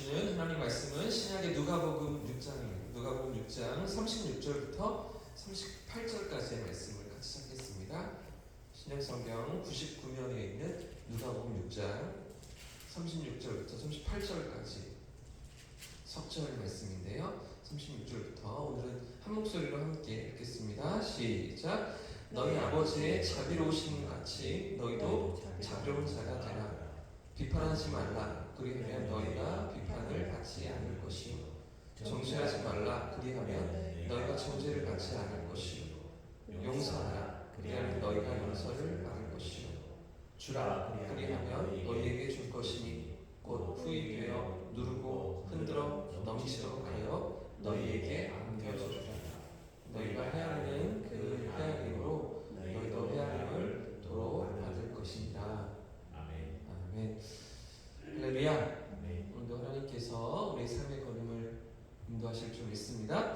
주시는 하나님 말씀은 신약의 누가복음 6장입니다. 누가복음 6장 36절부터 38절까지의 말씀을 같이 찾겠습니다. 신약성경 99면에 있는 누가복음 6장 36절부터 38절까지 석절 말씀인데요. 36절부터 오늘은 한 목소리로 함께 읽겠습니다. 시작. 너희 아버지의 자비로우심 같이 너희도 자비로운 자가 되라. 비판하지 말라. 그리하면 너희가 비판을 받지 않을 것이요. 정죄하지 말라. 그리하면 너희가 정죄를 받지 않을 것이요. 용서하라. 그리하면 너희가 용서를 받을 것이요. 주라. 그리하면 너희에게 줄 것이니 곧 후이되어 누르고 흔들어 넘치도록 하여 너희에게 안겨주리라. 너희가 헤아리는 그 헤아림으로 너희도 헤아림을 도로 받을 것이니라. 아멘. 할렐루야. 오늘도 하나님께서 우리 삶의 걸음을 인도하실 줄 믿습니다.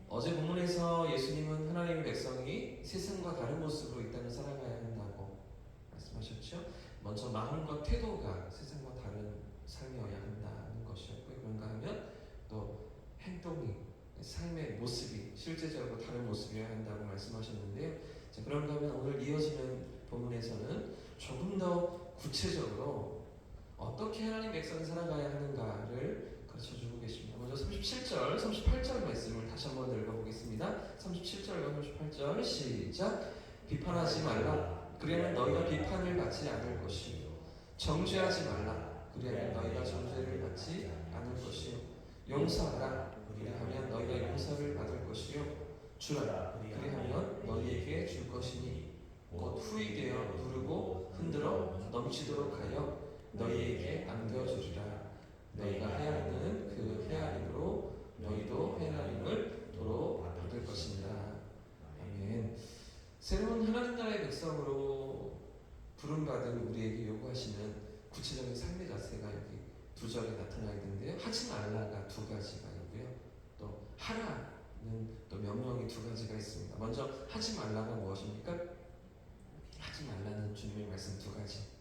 어제 본문에서 예수님은 하나님의 백성이 세상과 다른 모습으로 이 땅을 살아가야 한다고 말씀하셨죠. 먼저 마음과 태도가 세상과 다른 삶이어야 한다는 것이었고요. 그런가 하면 또 행동이 삶의 모습이 실제적으로 다른 모습이어야 한다고 말씀하셨는데요. 자, 그런가 하면 오늘 이어지는 본문에서는 조금 더 구체적으로 어떻게 하나님 백성이 살아가야 하는가를 가르쳐주고 계십니다. 먼저 37절, 38절 말씀을 다시 한번 읽어보겠습니다. 37절과 38절 시작. 비판하지 말라. 그리하면 너희가 비판을 받지 않을 것이요. 정죄하지 말라. 그리하면 너희가 정죄를 받지 않을 것이요. 용서하라. 그리하면 너희가 용서를 받을 것이요. 주라. 그리하면 너희에게 줄 것이니 곧 후이되어 누르고 흔들어 넘치도록 하여 너희에게 안겨주리라. 너희가 헤아리는 그 헤아림으로 너희도 헤아림을 도로 받을 것이니라. 아멘. 새로운 하나님 나라의 백성으로 부름받은 우리에게 요구하시는 구체적인 삶의 자세가 여기 두 절에 나타나 있는데요. 하지 말라가 두 가지가 있고요. 또 하라는 또 명령이 두 가지가 있습니다. 먼저 하지 말라가 무엇입니까? 하지 말라는 주님의 말씀 두 가지.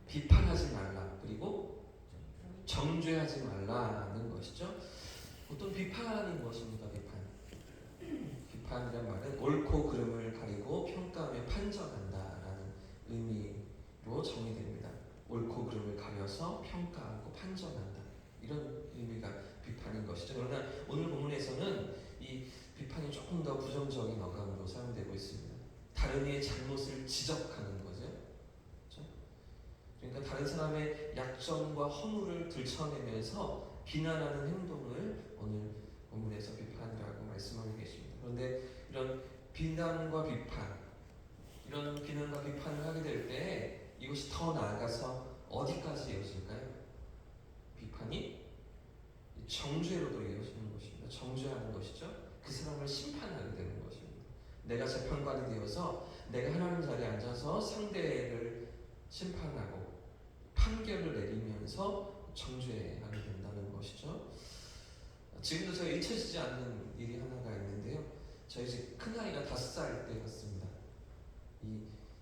비판하지 말라. 그리고 정죄하지 말라는 것이죠. 보통 비판이 무엇입니까? 비판이란 말은 옳고 그름을 가리고 평가하며 판정한다라는 의미로 정의됩니다. 옳고 그름을 가려서 평가하고 판정한다. 이런 의미가 비판인 것이죠. 그러나 오늘 본문에서는 이 비판이 조금 더 부정적인 어감으로 사용되고 있습니다. 다른 이의 잘못을 지적하는 거죠. 그렇죠? 그러니까 다른 사람의 약점과 허물을 들춰내면서 비난하는 행동을 오늘 본문에서 비판이라고 말씀하고 계십니다. 그런데 이런 비난과 비판, 이런 비난과 비판을 하게 될 때 이것이 더 나아가서 어디까지 이어질까요? 비판이 정죄로도 이어지는 것입니다. 정죄하는 것이죠. 그 사람을 심판하게 되는 것입니다. 내가 재판관이 되어서 내가 하나님 자리에 앉아서 상대를 심판하고 판결을 내리면서 정죄하게 된다는 것이죠. 지금도 제가 잊혀지지 않는 일이 하나가 있는데요. 저희 집 큰아이가 5살 때였습니다.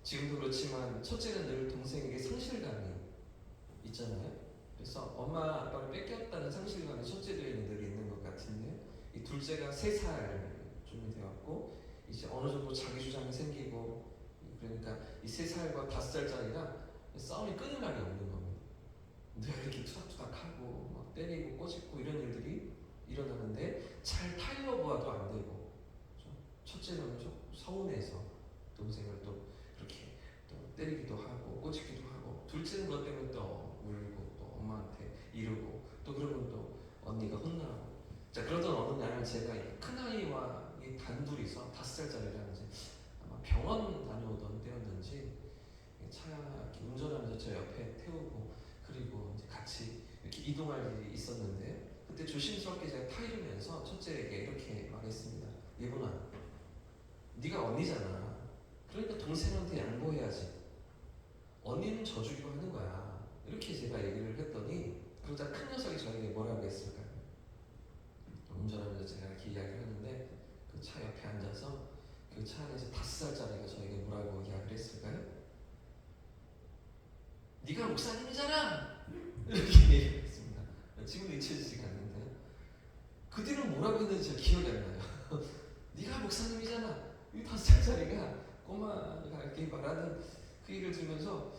지금도 그렇지만 첫째는 늘 동생에게 상실감이 있잖아요. 그래서 엄마 아빠를 뺏겼다는 상실감이 첫째들에게 늘 있는 것 같은데요. 이 둘째가 3살쯤이 되었고 이제 어느 정도 자기 주장이 생기고, 그러니까 이 3살과 5살짜리가 싸움이 끊을 날이 없는 겁니다. 늘 이렇게 투닥투닥하고 막 때리고 꼬집고 이런 일들이 일어나는데 잘 타일러보아도 안 되고, 그렇죠? 첫째는 좀 서운해서 동생을 또 이렇게 또 때리기도 하고 꼬집기도 하고, 둘째는 그것 때문에 또 울고 또 엄마한테 이르고 또 그러면 또 언니가 혼나고. 자, 그러던 어느 날 제가 큰아이와 단둘이서 5살짜리랑 이제 아마 병원 다녀오던 때였는지 차 이렇게 운전하면서 저 옆에 태우고 그리고 이제 같이 이렇게 이동할 일이 있었는데, 그때 조심스럽게 제가 타이르면서 첫째에게 이렇게 말했습니다. 예본아, 네가 언니잖아. 그러니까 동생한테 양보해야지. 언니는 져주기로 하는 거야. 이렇게 제가 얘기를 했더니 그러자 큰 녀석이 저에게 뭐라고 했을까요? 운전하면서 제가 이렇게 이야기를 했는데 그 차 옆에 앉아서 그 차 안에서 5살짜리가 저에게 뭐라고 이야기를 했을까요? 네가 목사님이잖아! 이렇게 얘기했습니다. 지금도 뭐라고 했는지 잘 기억이 안 나요. 네가 목사님이잖아. 이 5살짜리가 꼬마가 이렇게 말하는 그 얘기를 들으면서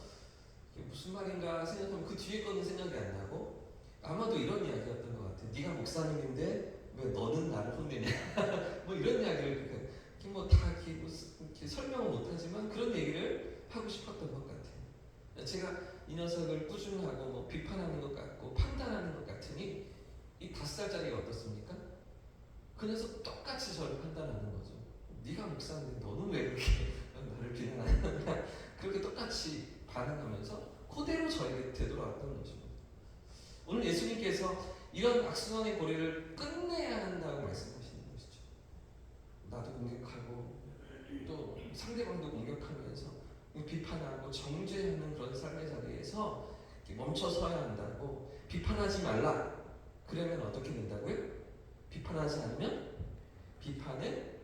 이게 무슨 말인가 생각하면 그 뒤에 거는 생각이 안 나고 아마도 이런 이야기였던 것 같아요. 네가 목사님인데 왜 너는 나를 혼내냐? 뭐 이런 이야기를 이렇게 뭐다 이렇게 설명은 못하지만 그런 얘기를 하고 싶었던 것 같아요. 제가 이 녀석을 꾸중하고 뭐 비판하는 것 같고 판단하는 것 같으니 이 5살짜리가 어떻습니까? 그 녀석 똑같이 저를 판단하는 거죠. 네가 목사인데 너는 왜 그렇게 나를 비난하느냐? 그렇게 똑같이 반응하면서 그대로 저에게 되돌아왔던 것입니다. 오늘 예수님께서 이런 악순환의 고리를 끝내야 한다고 말씀하시는 것이죠. 나도 공격하고 또 상대방도 공격하면서 비판하고 정죄하는 그런 삶의 자리에서 멈춰 서야 한다고. 비판하지 말라. 그러면 어떻게 된다고요? 비판하지 않으면 비판을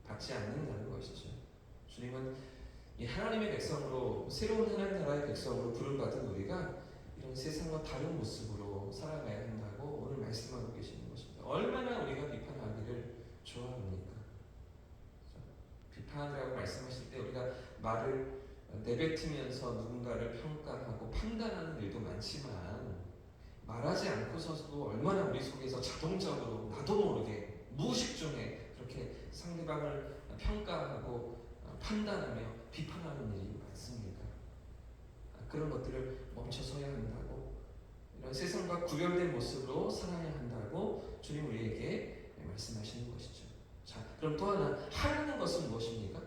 받지 않는다는 것이죠. 주님은 이 하나님의 백성으로, 새로운 하나님 나라의 백성으로 부름받은 우리가 이런 세상과 다른 모습으로 살아가야 한다고 오늘 말씀하고 계시는 것입니다. 얼마나 우리가 비판하기를 좋아합니까? 비판이라고 말씀하실 때 우리가 말을 내뱉으면서 누군가를 평가하고 판단하는 일도 많지만 말하지 않고서도 얼마나 우리 속에서 자동적으로 나도 모르게 무의식 중에 그렇게 상대방을 평가하고 판단하며 비판하는 일이 많습니까? 그런 것들을 멈춰서야 한다고, 이런 세상과 구별된 모습으로 살아야 한다고 주님 우리에게 말씀하시는 것이죠. 자, 그럼 또 하나, 하라는 것은 무엇입니까?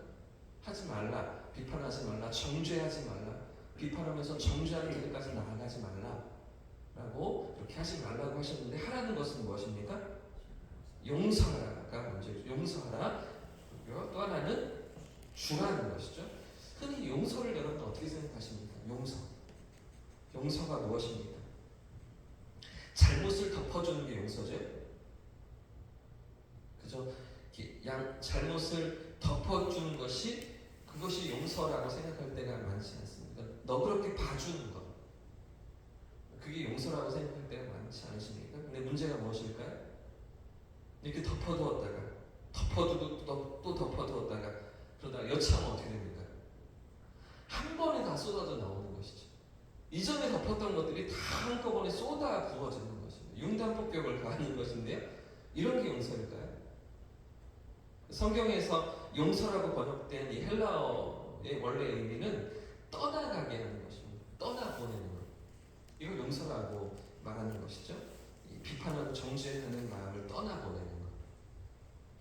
하지 말라, 비판하지 말라, 정죄하지 말라. 비판하면서 정죄하는 길까지 나아가지 말라 라고 그렇게 하지 말라고 하셨는데, 하라는 것은 무엇입니까? 용서하라가 먼저, 용서하라. 그리고 또 하나는 주라는 것이죠. 흔히 용서를 여러분 어떻게 생각하십니까? 용서가 무엇입니까? 잘못을 덮어주는 게 용서죠. 그죠? 잘못을 덮어주는 것이, 그것이 용서라고 생각할 때가 많지 않습니까? 너그럽게 봐주는 것, 그게 용서라고 생각할 때가 많지 않으십니까? 근데 문제가 무엇일까요? 이렇게 덮어두었다가 덮어두고 또 덮어두었다가 그러다가 여차하면 어떻게 됩니까? 한 번에 다 쏟아져 나오는 것이죠. 이전에 덮었던 것들이 다 한꺼번에 쏟아 부어지는 것입니다. 융단폭격을 가하는 것인데요. 이런 게 용서일까요? 성경에서 용서라고 번역된 이 헬라어의 원래 의미는 떠나가게 하는 것입니다. 떠나보내는 것. 이걸 용서라고 말하는 것이죠. 이 비판하고 정죄하는 마음을 떠나보내는 것.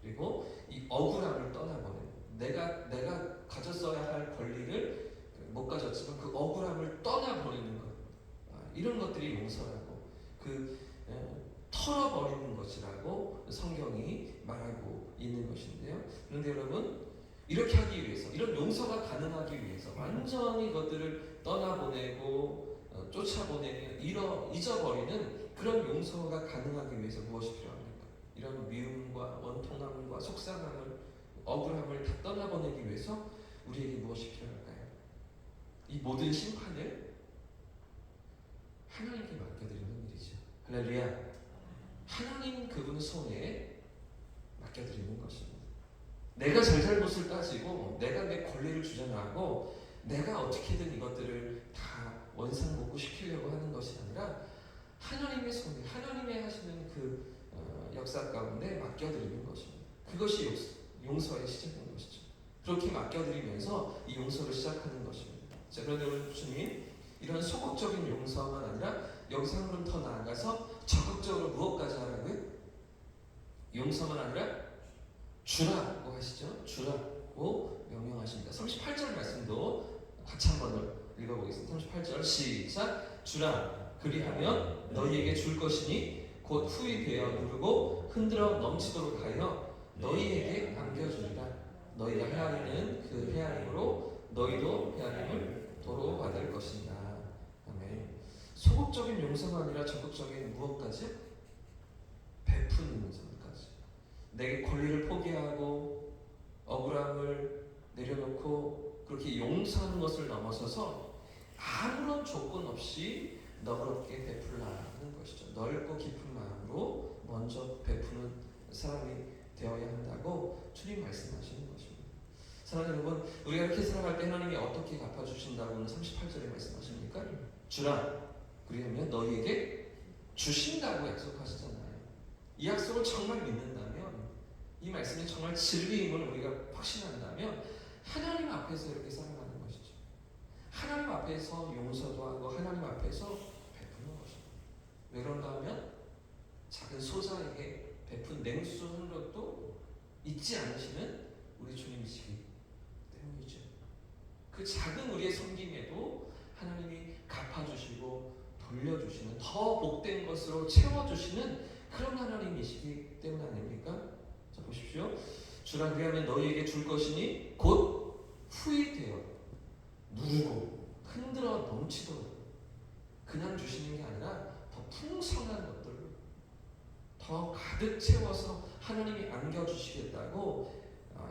그리고 이 억울함을 떠나보내는 것. 내가 가졌어야 할 권리를 못 가졌지만 그 억울함을 떠나보내는 것. 이런 것들이 용서라고, 털어버리는 것이라고 성경이 말하고 있는 것인데요. 그런데 여러분, 이렇게 하기 위해서, 이런 용서가 가능하기 위해서 완전히 그것들을 떠나보내고 쫓아보내며 잊어버리는 그런 용서가 가능하기 위해서 무엇이 필요합니까? 이런 미움과 원통함과 속상함을, 억울함을 다 떠나보내기 위해서 우리에게 무엇이 필요할까요? 이 모든 심판을 하나님께 맡겨드리는 일이죠. 할렐루야. 하나님 그분 손에 맡겨드리는 것입니다. 내가 잘못을 따지고 내가 내 권리를 주장하고 내가 어떻게든 이것들을 다 원상복구시키려고 하는 것이 아니라 하나님의 손에, 하나님의 하시는 그 역사 가운데 맡겨드리는 것입니다. 그것이 용서의 시작인 것이죠. 그렇게 맡겨드리면서 이 용서를 시작하는 것입니다. 자, 그런데 오늘 주님, 이런 소극적인 용서만 아니라 여기서 한 걸음 더 나아가서 적극적으로 무엇까지 하라고요? 용서만 아니라 주라고 하시죠. 주라고 명령하십니다. 38절 말씀도 같이 한번 읽어보겠습니다. 38절 시작. 주라, 그리하면 너희에게 줄 것이니 곧 후이 되어 누르고 흔들어 넘치도록 하여 너희에게 안겨주리라. 너희가 헤아리는 그 헤아림으로 너희도 헤아림을 도로 받을 것이다. 아멘. 소극적인 용서가 아니라 적극적인 무엇까지? 베푸는 용서까지. 내게 권리를 포기하고 억울함을 내려놓고 그렇게 용서하는 것을 넘어서서 아무런 조건 없이 너그럽게 베풀라는 것이죠. 넓고 깊은 마음으로 먼저 베푸는 사람이 되어야 한다고 주님 말씀하시는 것입니다. 사랑하는 여러분, 우리가 이렇게 살아갈 때 하나님이 어떻게 갚아주신다고는 38절에 말씀하십니까? 주라 그리하면 너희에게 주신다고 약속하시잖아요. 이 약속을 정말 믿는다면, 이 말씀이 정말 진리임을 우리가 확신한다면 하나님 앞에서 이렇게 살아가는 것이죠. 하나님 앞에서 용서도 하고 하나님 앞에서 베푸는 것입니다. 왜 그런가 하면 작은 소자에게 베푼 냉수 한 것도 잊지 않으시는 우리 주님이시기 때문이죠. 그 작은 우리의 섬김에도 하나님이 갚아주시고 돌려주시는, 더 복된 것으로 채워주시는 그런 하나님이시기 때문 아닙니까? 자 보십시오. 주라 그리하면 너희에게 줄 것이니 곧 후히 되어 누르고 흔들어 넘치도록, 그냥 주시는 게 아니라 더 풍성한 것들로 더 가득 채워서 하나님이 안겨주시겠다고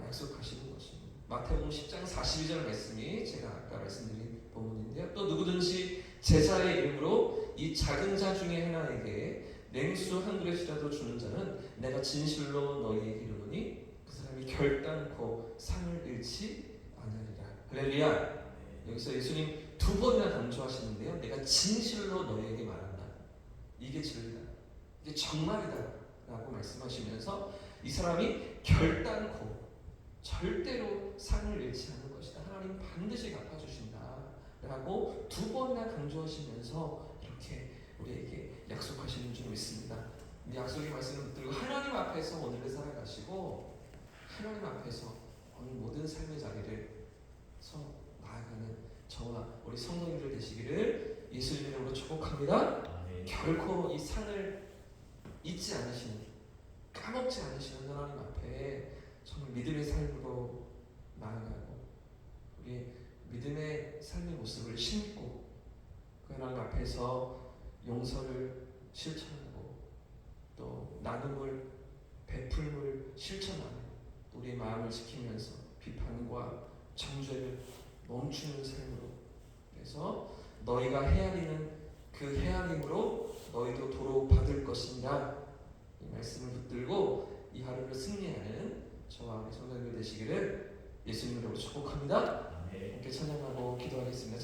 약속하시는 것입니다. 마태복음 10장 42절 말씀이 제가 아까 말씀드린 본문인데요. 또 누구든지 제자의 이름으로 이 작은 자 중에 하나에게 냉수 한 그릇이라도 주는 자는 내가 진실로 너희에게 이르노니 그 사람이 결단코 상을 잃지 아니하리라. 할렐루야. 여기서 예수님 두 번이나 강조하시는데요. 내가 진실로 너희에게 말한다. 이게 진리다. 이게 정말이다. 라고 말씀하시면서 이 사람이 결단코 절대로 상을 잃지 않을 것이다. 하나님 반드시 갚아주신다. 라고 두 번이나 강조하시면서 이렇게 우리에게 약속하시는 줄 믿습니다. 이 약속의 말씀을 붙들고 하나님 앞에서 오늘을 살아가시고 하나님 앞에서 오늘 모든 삶의 자리를 나아가는 저와 우리 성도님들 되시기를 예수님의 이름으로 축복합니다. 결코 이 상을 잊지 않으시는, 까먹지 않으시는 하나님 앞에 정말 믿음의 삶으로 나아가고 우리 믿음의 삶의 모습을 심고 그 하나님 앞에서 용서를 실천하고 또 나눔을, 베풀음을 실천하는 우리의 마음을 지키면서 비판과 정죄를 멈추는 삶으로, 그래서 너희가 헤아리는 그 헤아림으로 너희도 도로 받을 것이니라, 이 말씀을 붙들고 이 하루를 승리하는 저와 우리 성도님들 되시기를 예수님으로 축복합니다. 함께 찬양하고 기도하겠습니다.